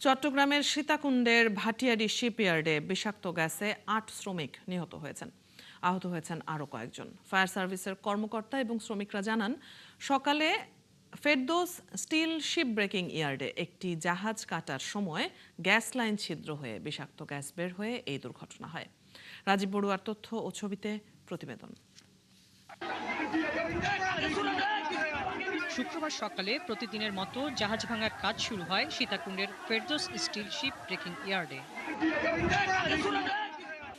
চট্টগ্রামের সীতাকুণ্ডের ভাটিয়ারি শিপইয়ার্ডে বিষাক্ত গ্যাসে ৮ শ্রমিক নিহত হয়েছেন। আহত হয়েছেন আরও কয়েকজন। ফায়ার সার্ভিসের কর্মকর্তা এবং শ্রমিকরা জানান, সকালে ফেরদৌস স্টিল শিপ ব্রেকিং ইয়ার্ডে একটি জাহাজ কাটার সময় গ্যাস লাইন ছিদ্র হয়ে বিষাক্ত গ্যাস বের হয়ে এই দুর্ঘটনা হয়। রাজীব বড়ুয়ার তথ্য ও ছবিতে প্রতিবেদন। শুক্রবার সকালে প্রতিদিনের মতো জাহাজ ভাঙার কাজ শুরু হয় সীতাকুণ্ডের ফেরদৌস স্টিল শিপ ব্রেকিং ইয়ার্ডে।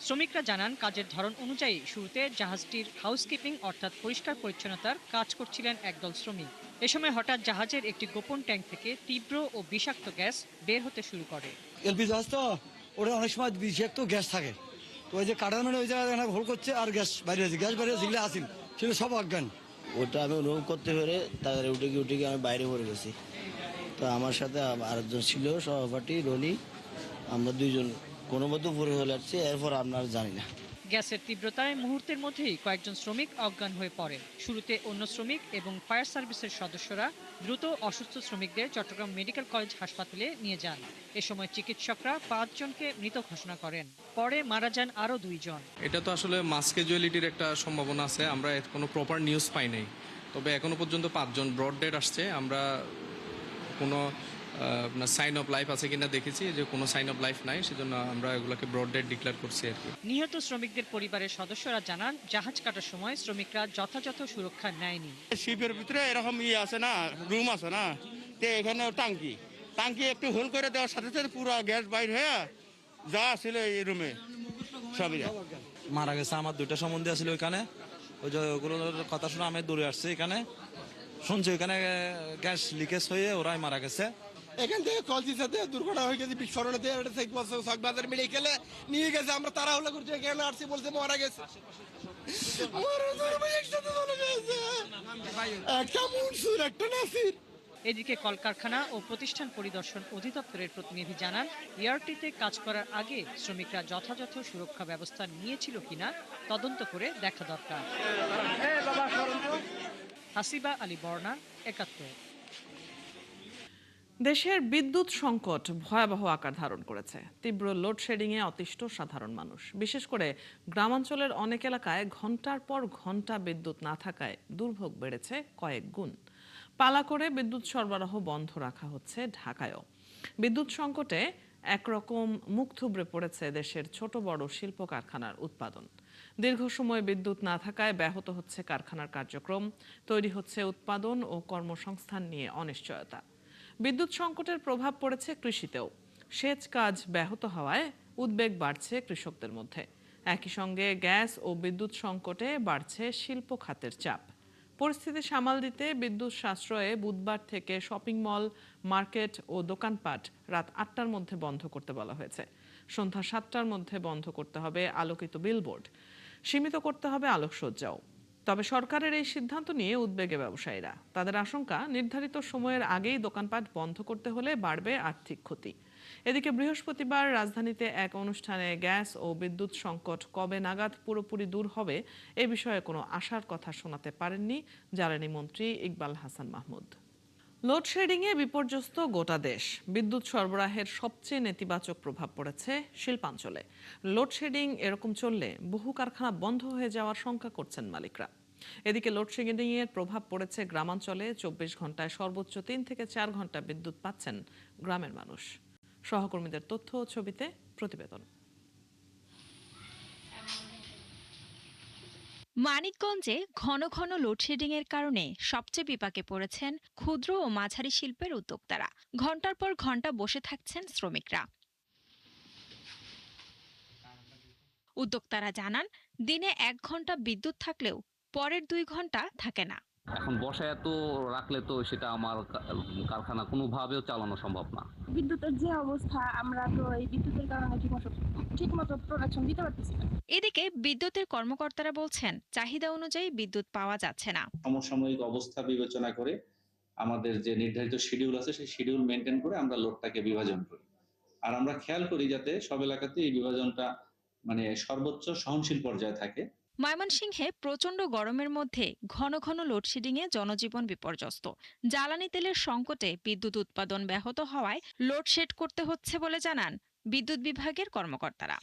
শ্রমিকরা জানান, কাজের ধরন অনুযায়ী শুরুতে জাহাজটির হাউসকিপিং অর্থাৎ পরিষ্কার পরিচ্ছন্নতার কাজ করছিলেন একদল শ্রমিক। এ সময় হঠাৎ জাহাজের একটি গোপন ট্যাঙ্ক থেকে তীব্র ও বিষাক্ত গ্যাস বের হতে শুরু করে। এলপি জাহাজ তো ওটা অনেক সময় বিষাক্ত গ্যাস থাকে, তো ওই যে কাটার মানে ওই জায়গায় ভুল করছে আর গ্যাস বাইরে হয়েছে, গ্যাস বাইরে যেগুলো আসিল সেগুলো সব অজ্ঞান। ওটা আমি অনুভব করতে পেরে তাদের উঠে গিয়ে আমি বাইরে পড়ে গেছি। তো আমার সাথে আরেকজন ছিল সহপাঠী রনি, আমরা দুইজন কোনো মতো পড়ে হয়ে যাচ্ছে, এরপর আপনার জানি না। গ্যাসের তীব্রতায় মুহূর্তের মধ্যেই কয়েকজন শ্রমিক অজ্ঞান হয়ে পড়েন। শুরুতে অন্য শ্রমিক এবং ফায়ার সার্ভিসের সদস্যরা দ্রুত অসুস্থ শ্রমিকদের চট্টগ্রাম মেডিকেল কলেজ হাসপাতালে নিয়ে যান। এ সময় চিকিৎসকরা ৫ জনকে মৃত ঘোষণা করেন। পরে মারা যান আরও ২ জন। এটা তো আসলে মাস ক্যাজুয়ালিটির একটা সম্ভাবনা আছে, আমরা কোনো প্রপার নিউজ পাই নাই। তবে এখনো পর্যন্ত ৫ জন ব্রড ডেড আসছে। আমরা কোনো সাইন অফ লাইফ আছে কিনা দেখেছি, যে কোনো সাইন অফ লাইফ নাই, সেজন্য আমরা এগুলোকে ব্রড ডেড ডিক্লেয়ার করছি আর কি। নিহত শ্রমিকদের পরিবারের সদস্যরা জানান, জাহাজ কাটার সময় শ্রমিকরা যথাযথ সুরক্ষা নেয়নি। শিপের ভিতরে এরকম আছে না, রুম আছে না, তো এখানে টাঙ্কি একটু হোল করে দেওয়ার সাথে সাথে পুরো গ্যাস বাইর হয়ে যা ছিল এই রুমে সবই মারা গেছে। আমার 2টা সম্বন্ধে আছিল ওইখানে, ওই যে ওগুলোর কথা শুনে আমি দূরে আসছি, এখানে শুনছি ওইখানে গ্যাস লিকেজ হয়ে ওরাই মারা গেছে। এখান থেকে কলসির সাথে দুর্ঘটনা হয়ে গেছে, বিস্ফোরণে চকবাজার মেডিকেলে নিয়ে গেছে। আমরা তাড়াহুড়ো করছি, এখানে আসছি বলছে মারা গেছে। একটা মনসুর, একটা নাসির। এদিকে কলকারখানা ও প্রতিষ্ঠান পরিদর্শন অধিদপ্তরের প্রতিনিধি জানান, ইয়ার্ডটিতে কাজ করার আগে শ্রমিকরা যথাযথ সুরক্ষা ব্যবস্থা নিয়েছিল কিনা তদন্ত করে দেখা দরকার। হাসিবা আলী বর্ণা, ৭১। দেশের বিদ্যুৎ সংকট ভয়াবহ আকার ধারণ করেছে। তীব্র লোডশেডিংয়ে অতিষ্ঠ সাধারণ মানুষ। বিশেষ করে গ্রামাঞ্চলের অনেক এলাকায় ঘন্টার পর ঘন্টা বিদ্যুৎ না থাকায় দুর্ভোগ বেড়েছে কয়েক গুণ। পালা করে বিদ্যুৎ সরবরাহ বন্ধ রাখা হচ্ছে ঢাকায়ও। বিদ্যুৎ সংকটে একরকম মুখ থুবড়ে পড়েছে দেশের ছোট বড় শিল্প কারখানার উৎপাদন। দীর্ঘ সময় বিদ্যুৎ না থাকায় ব্যাহত হচ্ছে কারখানার কার্যক্রম, তৈরি হচ্ছে উৎপাদন ও কর্মসংস্থান নিয়ে অনিশ্চয়তা। বিদ্যুৎ সংকটের প্রভাব পড়েছে কৃষিতেও। সেচ কাজ ব্যাহত হওয়ায় উদ্বেগ বাড়ছে কৃষকদের মধ্যে। একই সঙ্গে গ্যাস ও বিদ্যুৎ সংকটে বাড়ছে শিল্প খাতের চাপ। পরিস্থিতি সামাল দিতে বিদ্যুৎ সাশ্রয়ে বুধবার থেকে শপিং মল, মার্কেট ও দোকানপাট রাত ৮টার মধ্যে বন্ধ করতে বলা হয়েছে। সন্ধ্যা ৭টার মধ্যে বন্ধ করতে হবে আলোকিত বিলবোর্ড, সীমিত করতে হবে আলোকসজ্জাও। তবে সরকারের এই সিদ্ধান্ত নিয়ে উদ্বেগে ব্যবসায়ীরা। তাদের আশঙ্কা, নির্ধারিত সময়ের আগেই দোকানপাট বন্ধ করতে হলে বাড়বে আর্থিক ক্ষতি। এদিকে বৃহস্পতিবার রাজধানীতে এক অনুষ্ঠানে গ্যাস ও বিদ্যুৎ সংকট কবে নাগাদ পুরোপুরি দূর হবে এ বিষয়ে কোনো আশার কথা শোনাতে পারেননি জ্বালানি মন্ত্রী ইকবাল হাসান মাহমুদ। লোডশেডিংয়ে বিপর্যস্ত গোটা দেশ। বিদ্যুৎ সরবরাহের সবচেয়ে নেতিবাচক প্রভাব পড়েছে শিল্পাঞ্চলে। লোডশেডিং এরকম চললে বহু কারখানা বন্ধ হয়ে যাওয়ার শঙ্কা করছেন মালিকরা। এদিকে লোডশেডিংয়ের প্রভাব পড়েছে গ্রামাঞ্চলে। ২৪ ঘন্টায় সর্বোচ্চ ৩ থেকে ৪ ঘন্টা বিদ্যুৎ পাচ্ছেন গ্রামের মানুষ। সহকর্মীদের তথ্য ও ছবিতে প্রতিবেদন। মানিকগঞ্জে ঘন ঘন লোডশেডিংয়ের কারণে সবচেয়ে বিপাকে পড়েছেন ক্ষুদ্র ও মাঝারি শিল্পের উদ্যোক্তারা। ঘন্টার পর ঘন্টা বসে থাকছেন শ্রমিকরা। উদ্যোক্তারা জানান, দিনে ১ ঘন্টা বিদ্যুৎ থাকলেও পরের ২ ঘন্টা থাকে না। এখন বসায় তো রাখলে তো সেটা আমার কারখানা কোনোভাবেও চালানো সম্ভব না। বিদ্যুতের যে অবস্থা, আমরা তো এই বিদ্যুতের কারণে ঠিকমতো প্রোডাকশন দিতে পারতেছি না। এদিকে বিদ্যুতের কর্মকর্তারা বলছেন, চাহিদা অনুযায়ী বিদ্যুৎ পাওয়া যাচ্ছে না। সমসাময়িক অবস্থা বিবেচনা করে আমাদের যে নির্ধারিত শিডিউল আছে সেই শিডিউল মেনটেন করে আমরা লোডটাকে বিভাজন করি। আর আমরা খেয়াল করি যাতে সব এলাকাতে এই বিভাজনটা সর্বোচ্চ সহনশীল পর্যায়ে থাকে। ময়মনসিংহে প্রচণ্ড গরমের মধ্যে ঘন ঘন লোডশেডিংয়ে জনজীবন বিপর্যস্ত। জ্বালানি তেলের সংকটে বিদ্যুৎ উৎপাদন ব্যাহত হওয়ায় লোডশেড করতে হচ্ছে বলে জানান বিদ্যুৎ বিভাগের কর্মকর্তারা।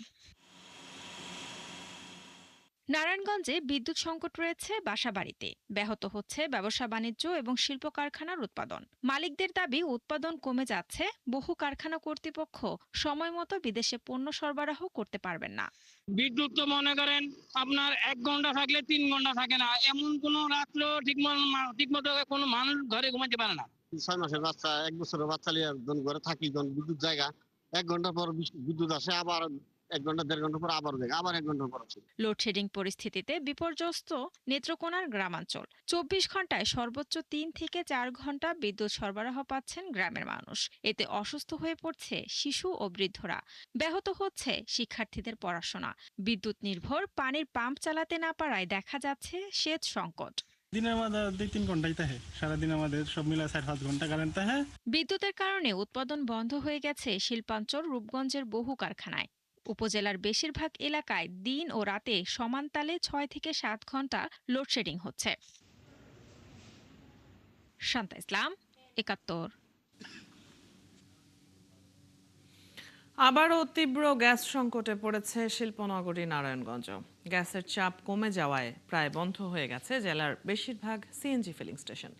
নারায়ণগঞ্জে বিদ্যুৎ সংকট রয়েছে বাসাবাড়িতে, ব্যাহত হচ্ছে ব্যবসা বাণিজ্য এবং শিল্প কারখানার উৎপাদন। মালিকদের দাবি উৎপাদন কমে যাচ্ছে, বহু কারখানা কর্তৃপক্ষ সময় মতো বিদেশে পণ্য সরবরাহ করতে পারবেন না। বিদ্যুৎ তো মনে করেন আপনার 1 ঘন্টা থাকলে 3 ঘন্টা থাকে না, এমন কোনো রাত্রেও ঠিকমতো কোনো মানুষ ঘরে ঘুমাতে পারে না। 6 মাসের বাচ্চা 1 বছরের বাচ্চা নিয়ে ঘরে থাকি, যখন বিদ্যুৎ জায়গা 1 ঘন্টা পর বিদ্যুৎ আসে, আবার 1 ঘন্টা 1.5 ঘন্টা পর আবার যায়, আবার 1 ঘন্টা পর আসে। লোডশেডিং পরিস্থিতিতে বিপর্যস্ত নেত্রকোনার গ্রামাঞ্চল। 24 ঘন্টায় সর্বোচ্চ 3 থেকে 4 ঘন্টা বিদ্যুৎ সরবরাহ পাচ্ছেন গ্রামের মানুষ। এতে অসুস্থ হয়ে পড়ছে শিশু ও বৃদ্ধরা, ব্যাহত হচ্ছে শিক্ষার্থীদের পড়াশোনা। বিদ্যুৎ নির্ভর পানির পাম্প চালাতে না পারায় দেখা যাচ্ছে সেচ সংকট। দিনের মধ্যে 2-3 ঘন্টাই থাকে, সারাদিন আমাদের সব মিলে 4-5 ঘন্টা কারেন্ট থাকে। বিদ্যুতের কারণে উৎপাদন বন্ধ হয়ে গেছে শিল্পাঞ্চল রূপগঞ্জের বহু কারখানায়। উপজেলার বেশিরভাগ এলাকায় দিন ও রাতে সমান তালে 6 থেকে 7 ঘন্টা লোডশেডিং হচ্ছে। শান্তা ইসলাম, 71। আবারও তীব্র গ্যাস সংকটে পড়েছে শিল্পনগরী নারায়ণগঞ্জ। গ্যাসের চাপ কমে যাওয়ায় প্রায় বন্ধ হয়ে গেছে জেলার বেশিরভাগ সিএনজি ফিলিং স্টেশন।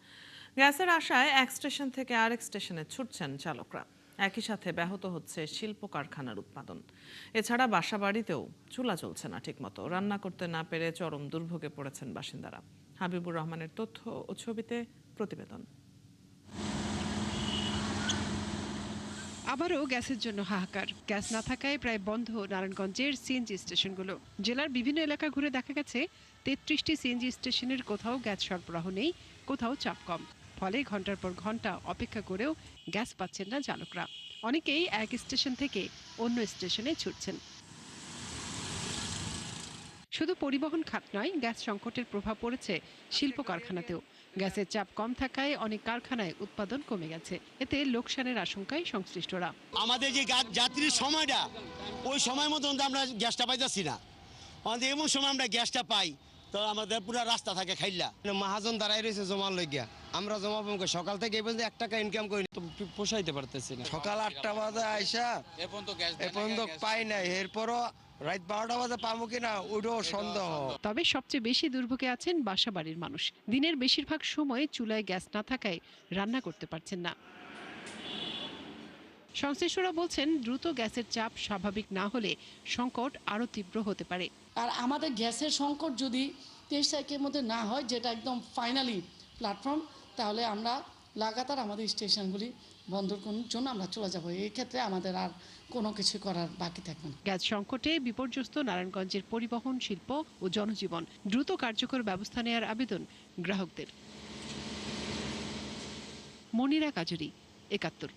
গ্যাসের আশায় এক স্টেশন থেকে আরেক স্টেশনে ছুটছেন চালকরা। একই সাথে ব্যাহত হচ্ছে শিল্প কারখানার উৎপাদন। এছাড়া বাসাবাড়িতেও চুলা চলছে না ঠিকমতো, রান্না করতে না পেরে চরম দুর্ভোগে পড়েছেন বাসিন্দারা। হাবিবুর রহমানের তথ্য ও ছবিতে প্রতিবেদন। আবারও গ্যাসের জন্য হাহাকার। গ্যাস না থাকায় প্রায় বন্ধ নারায়ণগঞ্জের সিএনজি স্টেশনগুলো। জেলার বিভিন্ন এলাকা ঘুরে দেখা গেছে 33টি সিএনজি স্টেশনের কোথাও গ্যাস সরবরাহ নেই, কোথাও চাপ কম। ফলে ঘন্টার পর ঘন্টা অপেক্ষা করেও গ্যাস পাচ্ছেন না চালকরা। অনেকেই এক স্টেশন থেকে অন্য স্টেশনে ছুটছেন। শুধু পরিবহন খাত নয়, গ্যাস সংকটের প্রভাব পড়েছে শিল্প কারখানাতেও। গ্যাসের চাপ কম থাকায় অনেক কারখানায় উৎপাদন কমে গেছে। এতে লোকসানের আশঙ্কায় সংশ্লিষ্টরা। আমাদের যে যাত্রীর সময়টা, ওই সময় মতন আমরা গ্যাসটা পাইতেছি না। আমাদের এমন সময় আমরা গ্যাসটা পাই তো আমাদের পুরো রাস্তা থাকে খাইলা। মহাজন দাঁড়াই রয়েছে জমা লইগিয়া, আমরা জমা পাবো সকাল থেকে এই পর্যন্ত 1 টাকা ইনকাম করি, পোষাইতে পারতেছি না। সকাল 8টা বাজে আইসা এ পর্যন্ত পাই নাই, এরপরও রাত 12টা বাজে পাবো কিনা ওটাও সন্দেহ। তবে সবচেয়ে বেশি দুর্ভোগে আছেন বাসাবাড়ির মানুষ। দিনের বেশিরভাগ সময় চুলায় গ্যাস না থাকায় রান্না করতে পারছেন না। সংশ্লিষ্টরা বলছেন, দ্রুত গ্যাসের চাপ স্বাভাবিক না হলে সংকট আরো তীব্র হতে পারে। আর আমাদের গ্যাসের সংকট যদি 23 তারিখের মধ্যে না হয়, যেটা একদম ফাইনালি প্ল্যাটফর্ম, তাহলে আমরা লাগাতার আমাদের স্টেশনগুলি বন্ধ করার জন্য আমরা চলে যাব। এই ক্ষেত্রে আমাদের আর কোনো কিছু করার বাকি থাকবে না। গ্যাস সংকটে বিপর্যস্ত নারায়ণগঞ্জের পরিবহন, শিল্প ও জনজীবন। দ্রুত কার্যকর ব্যবস্থা নেওয়ার আবেদন গ্রাহকদের। মনিরা কাজুরি, 71।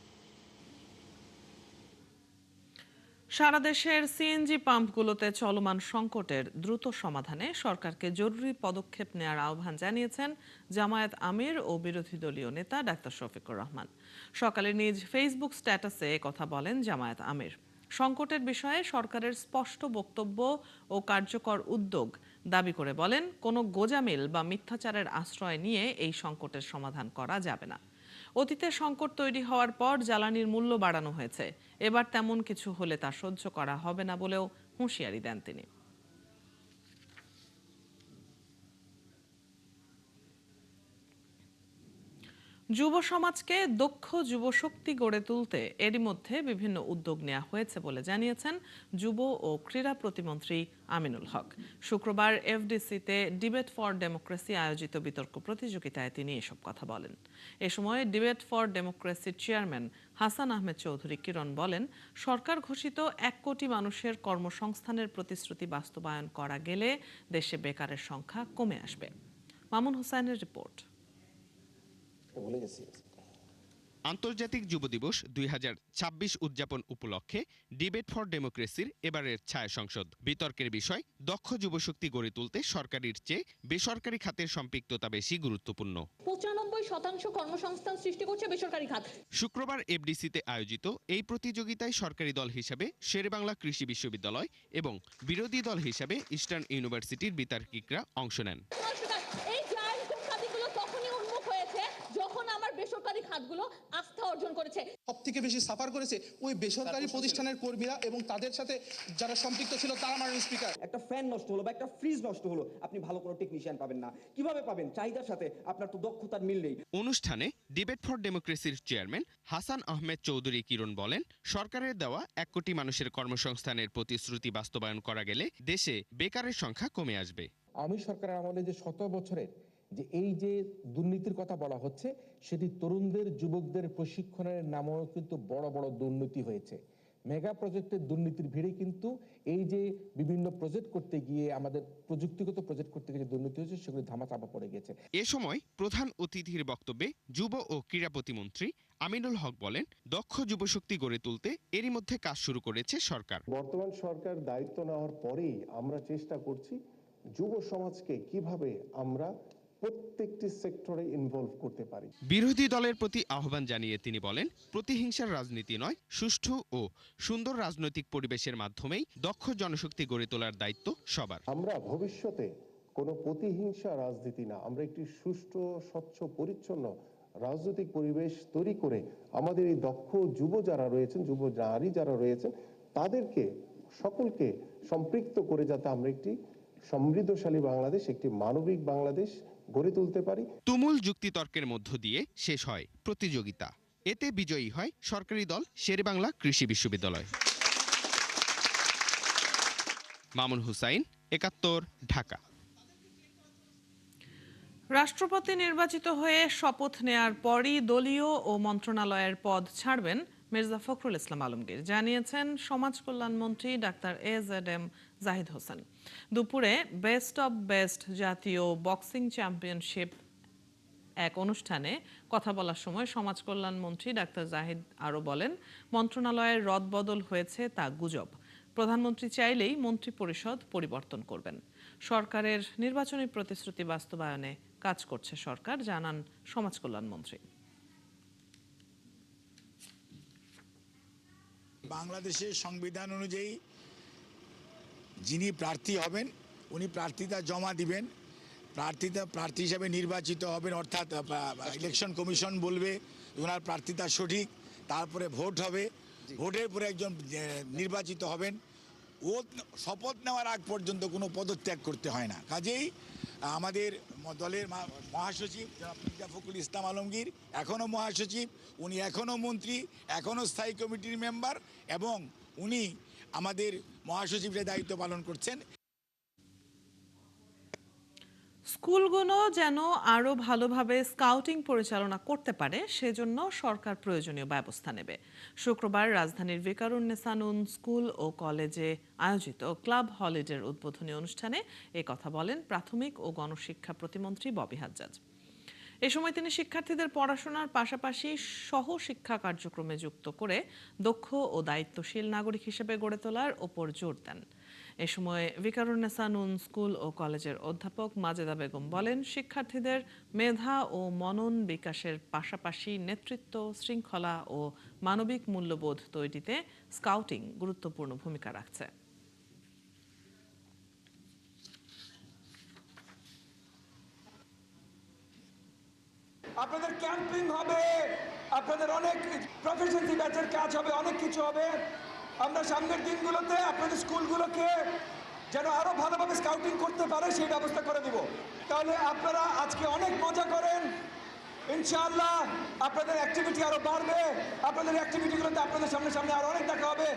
সারা দেশের সিএনজি পাম্পগুলোতে চলমান সংকটের দ্রুত সমাধানে সরকারকে জরুরি পদক্ষেপ নেওয়ার আহ্বান জানিয়েছেন জামায়াত আমির ও বিরোধী দলীয় নেতা ডাক্তার শফিকুর রহমান। সকালে নিজ ফেসবুক স্ট্যাটাসে কথা বলেন জামায়াত আমির। সংকটের বিষয়ে সরকারের স্পষ্ট বক্তব্য ও কার্যকর উদ্যোগ দাবি করে বলেন, কোনো গোঁজামিল বা মিথ্যাচারের আশ্রয় নিয়ে এই সংকটের সমাধান করা যাবে না। অতীতে সংকট তৈরি হওয়ার পর জ্বালানির মূল্য বাড়ানো হয়েছে, এবার তেমন কিছু হলে তা সহ্য করা হবে না বলেও হুঁশিয়ারি দেন তিনি। যুব সমাজকে দক্ষ যুবশক্তি গড়ে তুলতে এরই মধ্যে বিভিন্ন উদ্যোগ নেওয়া হয়েছে বলে জানিয়েছেন যুব ও ক্রীড়া প্রতিমন্ত্রী আমিনুল হক। শুক্রবার এফডিসিতে ডিবেট ফর ডেমোক্রেসি আয়োজিত বিতর্ক প্রতিযোগিতায় তিনি এসব কথা বলেন। এ সময় ডিবেট ফর ডেমোক্রেসির চেয়ারম্যান হাসান আহমেদ চৌধুরী কিরণ বলেন, সরকার ঘোষিত 1 কোটি মানুষের কর্মসংস্থানের প্রতিশ্রুতি বাস্তবায়ন করা গেলে দেশে বেকারের সংখ্যা কমে আসবে। মামুন হোসেনের রিপোর্ট। আন্তর্জাতিক যুব দিবস 2026 উদযাপন উপলক্ষে ডিবেট ফর ডেমোক্রেসির এবারের ছায়া সংসদ। বিতর্কের বিষয়, দক্ষ যুবশক্তি গড়ে তুলতে সরকারের চেয়ে বেসরকারি খাতের সম্পৃক্ততা বেশি গুরুত্বপূর্ণ। 95% কর্মসংস্থান সৃষ্টি করছে বেসরকারি খাত। শুক্রবার এফডিসিতে আয়োজিত এই প্রতিযোগিতায় সরকারি দল হিসাবে শেরেবাংলা কৃষি বিশ্ববিদ্যালয় এবং বিরোধী দল হিসাবে ইস্টার্ন ইউনিভার্সিটির বিতার্কিকরা অংশ নেন। এই জায়ান্ট খাতগুলো তখনই উন্মুখ হয়েছে যখন আমার বেসরকারি খাতগুলো আস্থা অর্জন করেছে। সবথেকে বেশি সাফার করেছে ওই বেসরকারি প্রতিষ্ঠানের কর্মীরা এবং তাদের সাথে যারা সম্পৃক্ত ছিল তারা। মাননীয় স্পিকার, একটা ফ্যান নষ্ট হলো বা একটা ফ্রিজ নষ্ট হলো, আপনি ভালো কোনো টেকনিশিয়ান পাবেন না। কিভাবে পাবেন? চাহিদার সাথে আপনার তো দক্ষতার মিল নেই। অনুষ্ঠানে ডিবেট ফর ডেমোক্রেসির চেয়ারম্যান হাসান আহমেদ চৌধুরী কিরণ বলেন, সরকারের দেওয়া 1 কোটি মানুষের কর্মসংস্থানের প্রতিশ্রুতি বাস্তবায়ন করা গেলে দেশে বেকারের সংখ্যা কমে আসবে। আমি সরকারের আমলে যে 17 বছরের যে এই যে দুর্নীতির কথা বলা হচ্ছে, সেটি তরুণদের যুবকদের প্রশিক্ষণের নামেও কিন্তু বড় বড় দুর্নীতি হয়েছে। মেগা প্রজেক্টের দুর্নীতির ভিড়ে কিন্তু এই যে বিভিন্ন প্রজেক্ট করতে গিয়ে আমাদের প্রযুক্তিগত প্রজেক্ট করতে গিয়ে দুর্নীতি হয়েছে, সেগুলি ধামাচাপা পড়ে গেছে। এ সময় প্রধান অতিথির বক্তব্যে যুব ও ক্রীড়া প্রতিমন্ত্রী আমিনুল হক বলেন, দক্ষ যুবশক্তি গড়ে তুলতে এরই মধ্যে কাজ শুরু করেছে সরকার। বর্তমান সরকার দায়িত্ব নেওয়ার পরেই আমরা চেষ্টা করছি যুব সমাজকে কিভাবে আমরা প্রত্যেকটি সেক্টরে ইনভলভ করতে পারি। বিরোধী দলের প্রতি আহ্বান জানিয়ে তিনি বলেন, প্রতিহিংসার রাজনীতি নয়, সুষ্ঠু ও সুন্দর রাজনৈতিক পরিবেশের মাধ্যমেই দক্ষ জনশক্তি গড়ে তোলার দায়িত্ব সবার। আমরা ভবিষ্যতে কোনো প্রতিহিংসা রাজনীতি না, আমরা একটি সুষ্ঠু, স্বচ্ছ, পরিচ্ছন্ন রাজনৈতিক পরিবেশ তৈরি করে আমাদের এই দক্ষ যুব যারা রয়েছেন, যুব নারী যারা রয়েছেন, তাদেরকে সকলকে সম্পৃক্ত করে যাতে আমরা একটি সমৃদ্ধশালী বাংলাদেশ, একটি মানবিক বাংলাদেশ গড়ে তুলতে পারি। তুমুল যুক্তিতর্কের মধ্য দিয়ে শেষ হয় প্রতিযোগিতা। এতে বিজয়ী হয় সরকারি দল শেরেবাংলা কৃষি বিশ্ববিদ্যালয়। মামুন হুসাইন, 71, ঢাকা। রাষ্ট্রপতি নির্বাচিত হয়ে শপথ নেয়ার পরই দলীয় ও মন্ত্রণালয়ের পদ ছাড়বেন মির্জা ফখরুল ইসলাম আলমগীর, জানিয়েছেন সমাজ কল্যাণ মন্ত্রী ডাক্তার AZM জাহিদ হোসেন। দুপুরে বেস্ট অব বেস্ট জাতীয় বক্সিং চ্যাম্পিয়নশিপ এক অনুষ্ঠানে কথা বলার সময় সমাজ কল্যাণ মন্ত্রী ডাক্তার জাহিদ আরও বলেন, মন্ত্রণালয়ের রদবদল হয়েছে তা গুজব। প্রধানমন্ত্রী চাইলেই মন্ত্রী পরিষদ পরিবর্তন করবেন। সরকারের নির্বাচনী প্রতিশ্রুতি বাস্তবায়নে কাজ করছে সরকার, জানান সমাজ কল্যাণ মন্ত্রী। বাংলাদেশের সংবিধান অনুযায়ী যিনি প্রার্থী হবেন উনি প্রার্থিতা জমা দিবেন, প্রার্থী হিসাবে নির্বাচিত হবেন, অর্থাৎ ইলেকশন কমিশন বলবে ওনার প্রার্থিতা সঠিক, তারপরে ভোট হবে, ভোটের পরে একজন নির্বাচিত হবেন। ও শপথ নেওয়ার আগ পর্যন্ত কোনো পদত্যাগ করতে হয় না। কাজেই আমাদের দলের মহাসচিব মির্জা ফখরুল ইসলাম আলমগীর এখনও মহাসচিব, উনি এখনও মন্ত্রী, এখনও স্থায়ী কমিটির মেম্বার এবং উনি আমাদের মহাসচিবের দায়িত্ব পালন করছেন। স্কুলগুলো যেন আরও ভালোভাবে স্কাউটিং পরিচালনা করতে পারে, সেজন্য সরকার প্রয়োজনীয় ব্যবস্থা নেবে। শুক্রবার রাজধানীর ভিকারুন্নেসা নূন স্কুল ও কলেজে আয়োজিত ক্লাব হলিডের উদ্বোধনী অনুষ্ঠানে এ কথা বলেন প্রাথমিক ও গণশিক্ষা প্রতিমন্ত্রী ববি হাজ্জাজ। এ সময় তিনি শিক্ষার্থীদের পড়াশোনার পাশাপাশি সহ শিক্ষা কার্যক্রমে যুক্ত করে দক্ষ ও দায়িত্বশীল নাগরিক হিসেবে গড়ে তোলার ওপর জোর দেন। এ সময় ভিকারুন্নেসা নূন স্কুল ও কলেজের অধ্যাপক মাজেদা বেগম বলেন, শিক্ষার্থীদের মেধা ও মনন বিকাশের পাশাপাশি নেতৃত্ব, শৃঙ্খলা ও মানবিক মূল্যবোধ তৈরিতে স্কাউটিং গুরুত্বপূর্ণ ভূমিকা রাখছে। আপনাদের ক্যাম্পিং হবে, আপনাদের অনেক প্রফেশনাল ব্যাচের কাজ হবে, অনেক কিছু হবে। আমরা সামনের দিনগুলোতে আপনাদের স্কুলগুলোকে যেন আরো ভালোভাবে স্কাউটিং করতে পারে সেই ব্যবস্থা করে দিব। তাহলে আপনারা আজকে অনেক মজা করেন, ইনশাআল্লাহ আপনাদের অ্যাক্টিভিটি আরো বাড়বে, আপনাদের অ্যাক্টিভিটিগুলোতে আপনাদের সামনে আরো অনেক দেখা হবে।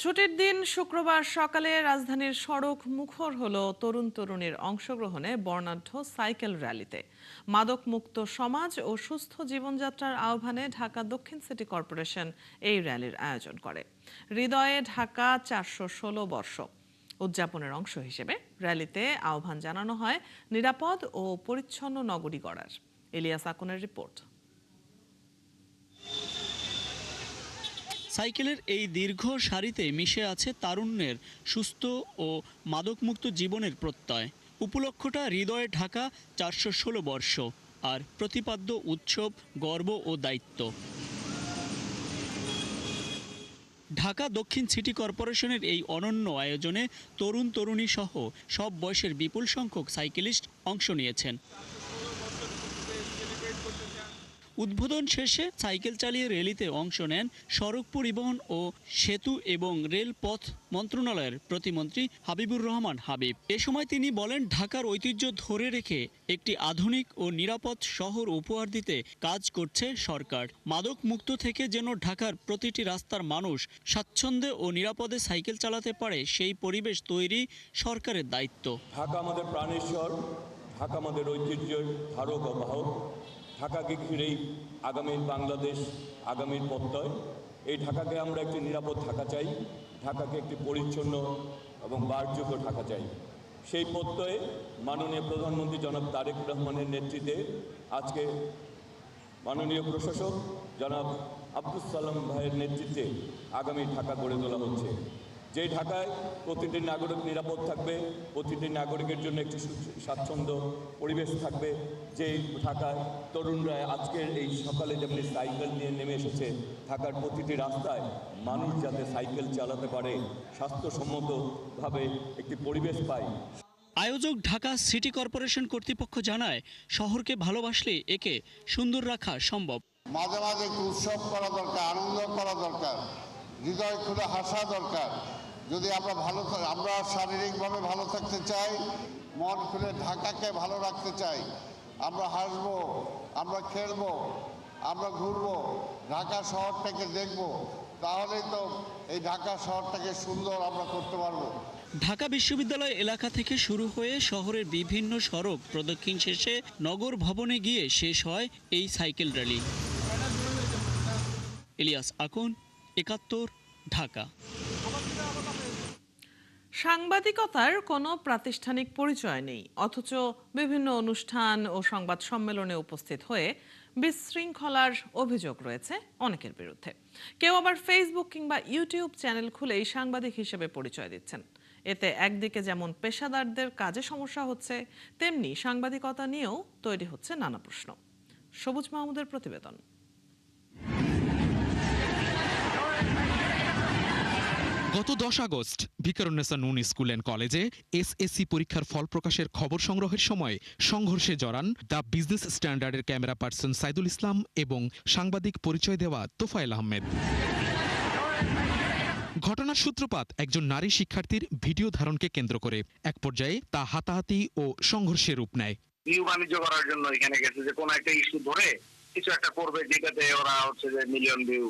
ছুটির দিন শুক্রবার সকালে রাজধানীর সড়ক মুখর হলো তরুণ তরুণীর অংশগ্রহণে বর্ণাঢ্য সাইকেল র্যালিতে। মাদক মুক্ত সমাজ ও সুস্থ জীবনযাত্রার আহ্বানে ঢাকা দক্ষিণ সিটি কর্পোরেশন এই র্যালির আয়োজন করে। হৃদয়ে ঢাকা 416 বর্ষ উদযাপনের অংশ হিসেবে র্যালিতে আহ্বান জানানো হয় নিরাপদ ও পরিচ্ছন্ন নগরী গড়ার। ইলিয়াস আকনের রিপোর্ট। সাইকেলের এই দীর্ঘ সারিতে মিশে আছে তারুণ্যের সুস্থ ও মাদকমুক্ত জীবনের প্রত্যয়। উপলক্ষটা হৃদয়ে ঢাকা 416 বর্ষ, আর প্রতিপাদ্য উৎসব, গর্ব ও দায়িত্ব। ঢাকা দক্ষিণ সিটি কর্পোরেশনের এই অনন্য আয়োজনে তরুণ তরুণী সহ সব বয়সের বিপুল সংখ্যক সাইকেলিস্ট অংশ নিয়েছেন। উদ্বোধন শেষে সাইকেল চালিয়ে র্যালিতে অংশ নেন সড়ক পরিবহন ও সেতু এবং রেলপথ মন্ত্রণালয়ের প্রতিমন্ত্রী হাবিবুর রহমান হাবিব। এ সময় তিনি বলেন, ঢাকার ঐতিহ্য ধরে রেখে একটি আধুনিক ও নিরাপদ শহর উপহার দিতে কাজ করছে সরকার। মাদক মুক্ত থেকে যেন ঢাকার প্রতিটি রাস্তার মানুষ স্বাচ্ছন্দ্যে ও নিরাপদে সাইকেল চালাতে পারে, সেই পরিবেশ তৈরি সরকারের দায়িত্ব। ঢাকা আমাদের প্রাণেশ্বর, ঢাকা আমাদের ঐতিহ্যের ধারক ও বাহক। ঢাকাকে ঘিরেই আগামীর বাংলাদেশ, আগামীর প্রত্যয়। এই ঢাকাকে আমরা একটি নিরাপদ ঢাকা চাই, ঢাকাকে একটি পরিচ্ছন্ন এবং বাসযোগ্য ঢাকা চাই। সেই প্রত্যয়ে মাননীয় প্রধানমন্ত্রী জনাব তারেক রহমানের নেতৃত্বে আজকে মাননীয় প্রশাসক জনাব আব্দুল সালাম ভাইয়ের নেতৃত্বে আগামী ঢাকা গড়ে তোলা হচ্ছে। যে ঢাকায় প্রতিটি নাগরিক নিরাপদ থাকবে, প্রতিটি নাগরিকের জন্য একটি স্বাচ্ছন্দ্য পরিবেশ থাকবে। যে ঢাকায় তরুণরা আজকের এই সকালে যেমনি সাইকেল নিয়ে নেমে এসেছে, ঢাকার প্রতিটি রাস্তায় মানুষ যাতে সাইকেল চালাতে পারে, স্বাস্থ্যসম্মতভাবে একটি পরিবেশ পায়। আয়োজক ঢাকা সিটি কর্পোরেশন কর্তৃপক্ষ জানায়, শহরকে ভালোবাসলে একে সুন্দর রাখা সম্ভব। মাঝে মাঝে একটু উৎসব করা দরকার, আনন্দ করা দরকার, হৃদয় খুলে হাসা দরকার। যদি আমরা শারীরিকভাবে ভালো থাকতে চাই, মন খুলে ঢাকাকে ভালো রাখতে চাই, আমরা হাসবো, আমরা খেলবো, আমরা ঘুরবো, ঢাকা শহরটাকে দেখবো, তাহলেই তো এই ঢাকা শহরটাকে সুন্দর আমরা করতে পারবো। ঢাকা বিশ্ববিদ্যালয় এলাকা থেকে শুরু হয়ে শহরের বিভিন্ন সড়ক প্রদক্ষিণ শেষে নগর ভবনে গিয়ে শেষ হয় এই সাইকেল র্যালি। ইলিয়াস আকুন, ৭১, ঢাকা। সাংবাদিকতার কোনো প্রাতিষ্ঠানিক পরিচয় নেই, অথচ বিভিন্ন অনুষ্ঠান ও সংবাদ সম্মেলনে উপস্থিত হয়ে বিশৃঙ্খলার অভিযোগ রয়েছে অনেকের বিরুদ্ধে। কেউ আবার ফেসবুক কিংবা ইউটিউব চ্যানেল খুলেই সাংবাদিক হিসেবে পরিচয় দিচ্ছেন। এতে একদিকে যেমন পেশাদারদের কাজে সমস্যা হচ্ছে, তেমনি সাংবাদিকতা নিয়েও তৈরি হচ্ছে নানা প্রশ্ন। সবুজ মাহমুদের প্রতিবেদন। গত 10 August Viqarunnisa Noon school and কলেজে এসএসসি পরীক্ষার ফল প্রকাশের খবর সংগ্রহের সময় সংঘর্ষে জড়ান দ্য বিজনেস স্ট্যান্ডার্ডের ক্যামেরা পার্সন সাইদুল ইসলাম এবং সাংবাদিক পরিচয় দেওয়া তোফায়েল আহমেদ। ঘটনার সূত্রপাত একজন নারী শিক্ষার্থীর ভিডিও ধারণকে কেন্দ্র করে। এক পর্যায়ে তা হাতাহাতি ও সংঘর্ষের রূপ নেয়। ভিউ বাণিজ্য করার জন্য এখানে গেছে যে কোন একটা ইস্যু ধরে কিছু একটা করবে, যেটাতে ওরা হচ্ছে যে মিলিয়ন ভিউ,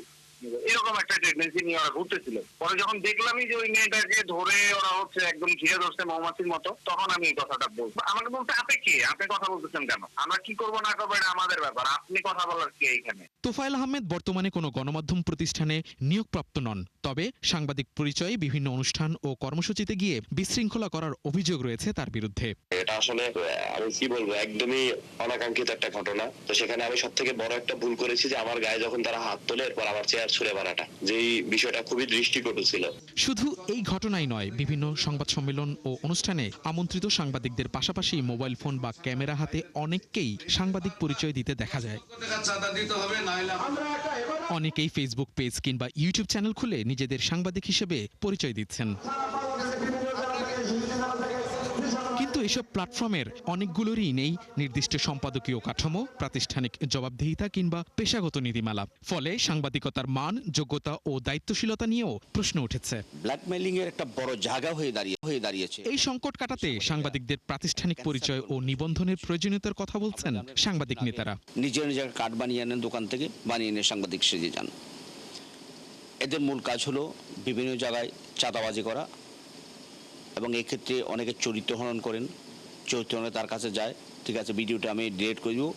এরকম একটা টেন্ডেন্সি নিয়ে ওরা ঘুরতেছিল। পরে যখন দেখলামই যে ওই মেয়েটাকে ধরে ওরা হচ্ছে একদম ঘিরে ধরছে মৌমাছির মতো, তখন আমি এই কথাটা বলবো। আমাকে বলতে, আপনি কে, আপনি কথা বলতেছেন কেন, আমরা কি করবো না করবো এটা আমাদের ব্যাপার, আপনি কথা বলার কে এখানে। তোফায়েল আহমেদ বর্তমানে কোনো গণমাধ্যম প্রতিষ্ঠানে নিয়োগপ্রাপ্ত নন, তবে সাংবাদিক পরিচয়ে বিভিন্ন অনুষ্ঠান ও কর্মসূচিতে গিয়ে বিশৃঙ্খলা করার অভিযোগ রয়েছে তার বিরুদ্ধে। এটা আসলে আমি কি বলবো, একদমই অনাকাঙ্ক্ষিত একটা ঘটনা। তো সেখানে আমি সব থেকে বড় একটা ভুল করেছি যে আমার গায়ে যখন তারা হাত তোলে, এরপর আমার চেয়ার ছুড়ে মারাটা, যেই বিষয়টা খুবই দৃষ্টিকটু ছিল। শুধু এই ঘটনাই নয়, বিভিন্ন সংবাদ সম্মেলন ও অনুষ্ঠানে আমন্ত্রিত সাংবাদিকদের পাশাপাশি মোবাইল ফোন বা ক্যামেরা হাতে অনেককেই সাংবাদিক পরিচয় দিতে দেখা যায়। অনেকেই ফেসবুক পেজ কিংবা ইউটিউব চ্যানেল খুলে নিজেদের সাংবাদিক হিসেবে পরিচয় দিচ্ছেন। কিন্তু এসব প্ল্যাটফর্মের অনেকগুলোরই নেই নির্দিষ্ট সম্পাদকীয় কাঠামো, প্রাতিষ্ঠানিক জবাবদিহিতা কিংবা পেশাগত নীতিমালা। ফলে সাংবাদিকতার মান, যোগ্যতা ও দায়িত্বশীলতা নিয়েও প্রশ্ন উঠেছে। ব্ল্যাকমেইলিং এর একটা বড় জায়গা হয়ে দাঁড়িয়েছে। এই সংকট কাটাতে সাংবাদিকদের প্রাতিষ্ঠানিক পরিচয় ও নিবন্ধনের প্রয়োজনীয়তার কথা বলছেন সাংবাদিক নেতারা। নিজের কার্ড বানিয়ে আনেন দোকান থেকে, বানিয়ে এনে সাংবাদিক সেজে যান। এদের মূল কাজ হলো বিভিন্ন জায়গায় চাঁদাবাজি করা, এবং এক্ষেত্রে অনেকে চরিত্র হনন করেন। চরিত্র হননে তার কাছে যায়, ঠিক আছে ভিডিওটা আমি ডিলিট করে দেবো,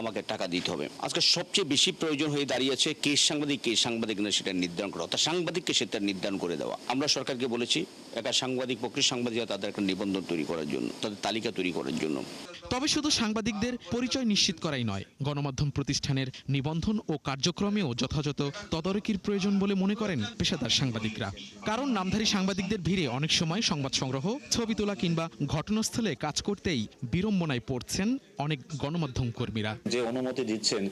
আমাকে টাকা দিতে হবে। আজকে সবচেয়ে বেশি প্রয়োজন হয়ে দাঁড়িয়েছে কে সাংবাদিক না সেটা নির্ধারণ করা, অর্থাৎ সাংবাদিককে সেটা নির্ধারণ করে দেওয়া। আমরা সরকারকে বলেছি একটা সাংবাদিক, প্রকৃত সাংবাদিকরা তাদের একটা নিবন্ধন তৈরি করার জন্য, তাদের তালিকা তৈরি করার জন্য। তবে শুধু সাংবাদিকদের পরিচয় নিশ্চিত করাই নয়, গণমাধ্যম প্রতিষ্ঠানের নিবন্ধন ও কার্যক্রমেও যথাযথ তদারকির প্রয়োজন বলে মনে করেন পেশাদার সাংবাদিকরা। কারণ নামধারী সাংবাদিকদের ভিড়ে অনেক সময় সংবাদ সংগ্রহ, ছবি তোলা কিংবা ঘটনাস্থলে কাজ করতেই বিড়ম্বনায় পড়ছেন অনেক গণমাধ্যম কর্মীরা। যে অনুমতি দিচ্ছেন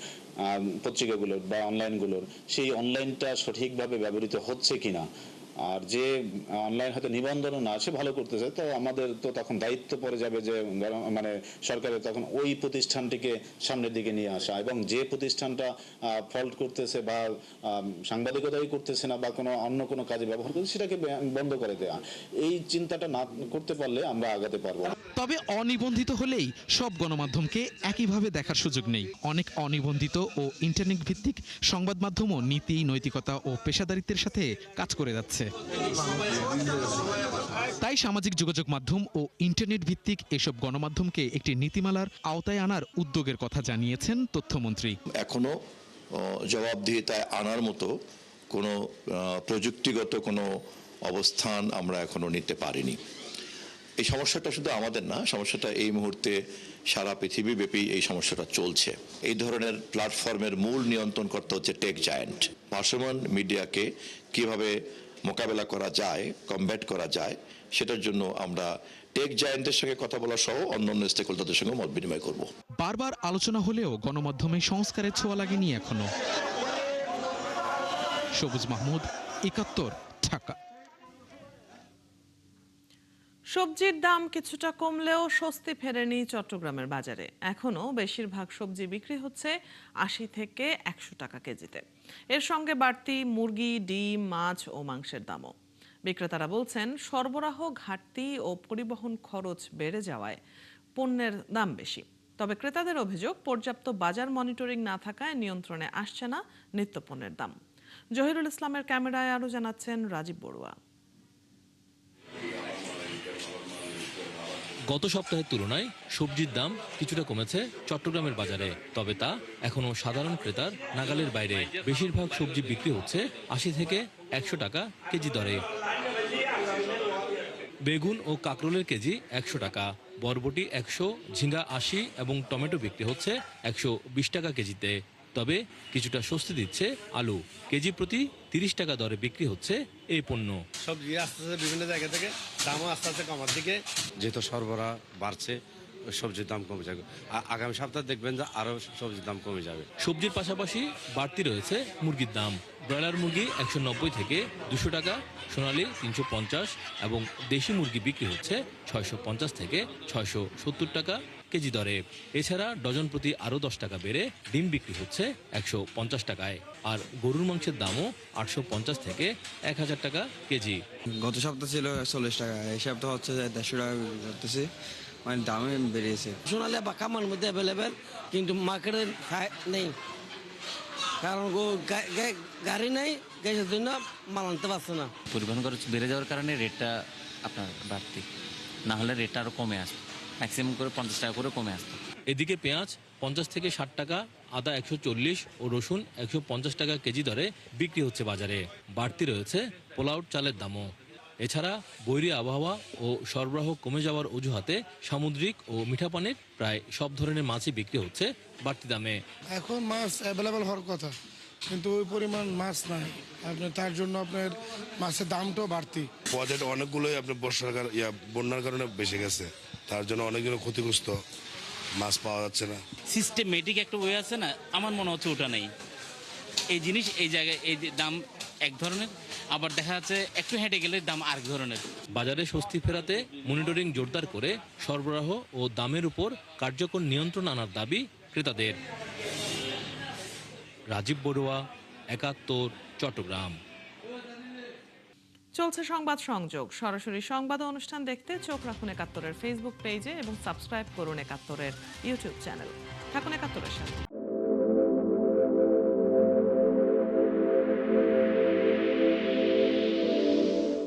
পত্রিকাগুলোর বা অনলাইনগুলোর, সেই অনলাইনটা সঠিকভাবে ব্যবহৃত হচ্ছে কিনা, আর যে অনলাইন হয়তো নিবন্ধনও না আছে ভালো করতেছে, তো আমাদের তো তখন দায়িত্ব পড়ে যাবে যে মানে সরকারের তখন ওই প্রতিষ্ঠানটিকে সামনের দিকে নিয়ে আসা, এবং যে প্রতিষ্ঠানটা ফল্ট করতেছে বা সাংবাদিকতাই করতেছে না বা অন্য কোনো কাজে ব্যবহার করছে সেটাকে বন্ধ করে দেওয়া। এই চিন্তাটা না করতে পারলে আমরা আগাতে পারবো না। তবে অনিবন্ধিত হলেই সব গণমাধ্যমকে একইভাবে দেখার সুযোগ নেই। অনেক অনিবন্ধিত ও ইন্টারনেট ভিত্তিক সংবাদ মাধ্যমও নীতি, নৈতিকতা ও পেশাদারিত্বের সাথে কাজ করে যাচ্ছে। তাই সামাজিক যোগাযোগ মাধ্যম ও ইন্টারনেট ভিত্তিক এসব গণমাধ্যমকে একটি নীতিমালার আওতায় আনার উদ্যোগের কথা জানিয়েছেন তথ্যমন্ত্রী। এখনো জবাবদিহিতায় আনার মতো কোনো প্রযুক্তিগত কোনো অবস্থান আমরা এখনো নিতে পারিনি। এই সমস্যাটা শুধু আমাদের না, সমস্যাটা এই মুহূর্তে সারা পৃথিবীব্যাপী এই সমস্যাটা চলছে। এই ধরনের প্ল্যাটফর্মের মূল নিয়ন্ত্রণ করতে হচ্ছে টেক জায়ান্ট। ভাসমান মিডিয়াকে কিভাবে মোকাবেলা করা যায়, কমব্যাট করা যায়, সেটার জন্য আমরা টেক জায়ান্টের সঙ্গে কথা বলা সহ অন্যান্য স্টেকহোল্ডারদের সঙ্গে মত বিনিময় করব। বারবার আলোচনা হলেও গণমাধ্যমে সংস্কারের ছোঁয়া লাগেনি এখনো। সবুজ মাহমুদ, ৭১, ঢাকা। সবজির দাম কিছুটা কমলেও স্বস্তি ফেরেনি চট্টগ্রামের বাজারে। এখনও বেশিরভাগ সবজি বিক্রি হচ্ছে ৮০ থেকে ১০০ টাকা কেজিতে। এর সঙ্গে বাড়তি মুরগি, ডিম, মাছ ও মাংসের দামও। বিক্রেতারা বলছেন সরবরাহ ঘাটতি ও পরিবহন খরচ বেড়ে যাওয়ায় পণ্যের দাম বেশি। তবে ক্রেতাদের অভিযোগ পর্যাপ্ত বাজার মনিটরিং না থাকায় নিয়ন্ত্রণে আসছে না নিত্যপণ্যের দাম। জহিরুল ইসলামের ক্যামেরায় আরও জানাচ্ছেন রাজীব বড়ুয়া। গত সপ্তাহের তুলনায় সবজির দাম কিছুটা কমেছে চট্টগ্রামের বাজারে, তবে তা এখনো সাধারণ ক্রেতার নাগালের বাইরে। বেশিরভাগ সবজি বিক্রি হচ্ছে ৮০ থেকে ১০০ টাকা কেজি দরে। বেগুন ও কাঁকরোলের কেজি ১০০ টাকা, বরবটি ১০০, ঝিঙ্গা ৮০ এবং টমেটো বিক্রি হচ্ছে ১২০ টাকা কেজিতে। তবে কিছুটা স্বস্তি দিচ্ছে আলু, কেজি প্রতি ৩০ টাকা দরে বিক্রি হচ্ছে এই পণ্য। সবজি আসতেছে বিভিন্ন জায়গা থেকে, দামও আস্তে আস্তে কমার দিকে। যেহেতু সরবরাহ বাড়ছে, সবজির দাম কমে যাবে। আগামী সপ্তাহে দেখবেন যে আরো সবজির দাম কমে যাবে। সবজির পাশাপাশি বাড়তি রয়েছে মুরগির দাম। ব্রয়লার মুরগি ১৯০ থেকে ২০০ টাকা, সোনালী ৩৫০ এবং দেশি মুরগি বিক্রি হচ্ছে ৬৫০ থেকে ৬৭০ টাকা কেজি দরে। এছাড়া ডজন প্রতি আরও 10 টাকা বেড়ে ডিম বিক্রি হচ্ছে ১৫০ টাকায়। আর গরুর মাংসের দামও ৮৫০ থেকে ১০০০ টাকা কেজি। গত সপ্তাহ ছিল ৪০ টাকা, এই সপ্তাহ হচ্ছে ১৫০ টাকা বিক্রি করতেছি, মানে দামে বেড়েছে। সোনালী বা কামার মধ্যে অ্যাভেলেবেল, কিন্তু মার্কেটে নেই, কারণ গাড়ি নেই, গ্যাসের জন্য মাল আনতে পারছে না। পরিবহন খরচ বেড়ে যাওয়ার কারণে রেটটা আপনার বাড়তি, না হলে রেটটা আরও কমে আসবে, ম্যাক্সিমাম করে ৫০ টাকা করে কমে আসতো। এদিকে পেঁয়াজ ৫০ থেকে ৬০ টাকা, আদা ১৪০ ও রসুন ১৫০ টাকা কেজি দরে বিক্রি হচ্ছে বাজারে। বাড়তি রয়েছে পোলাউট চালের দামও। এছাড়া বৈরী আবহাওয়া ও সরবরাহ কমে যাওয়ার অজুহাতে সামুদ্রিক ও মিঠা পানির প্রায় সব ধরনের মাছই বিক্রি হচ্ছে বাড়তি দামে। এখন মাছ অ্যাভেলেবেল হওয়ার কথা, কিন্তু ওই পরিমাণ মাছ নাই, আপনার তার জন্য আপনার মাছের দামটাও বাড়তি। বাজেট অনেকগুলোই আপনার বন্যার কারণে বেশি গেছে, তার জন্য অনেকগুলো ক্ষতিগ্রস্ত, মাছ পাওয়া যাচ্ছে না। সিস্টেমেটিক একটা ওয়ে আছে না, আমার মনে হচ্ছে ওটা নেই। এই জিনিস এই জায়গায় এই দাম এক ধরনের, আবার দেখা যাচ্ছে একটু হেঁটে গেলে দাম আরেক ধরনের। বাজারে স্বস্তি ফেরাতে মনিটরিং জোরদার করে সরবরাহ ও দামের উপর কার্যকর নিয়ন্ত্রণ আনার দাবি ক্রেতাদের। রাজীব বড়ুয়া, ৭১, চট্টগ্রাম। চলছে সংবাদ সংযোগ। সরাসরি সংবাদ অনুষ্ঠান দেখতে চোখ রাখুন ৭১-এর ফেসবুক পেজে এবং সাবস্ক্রাইব করুন ৭১-এর ইউটিউব চ্যানেল। থাকুন ৭১-এর সাথে।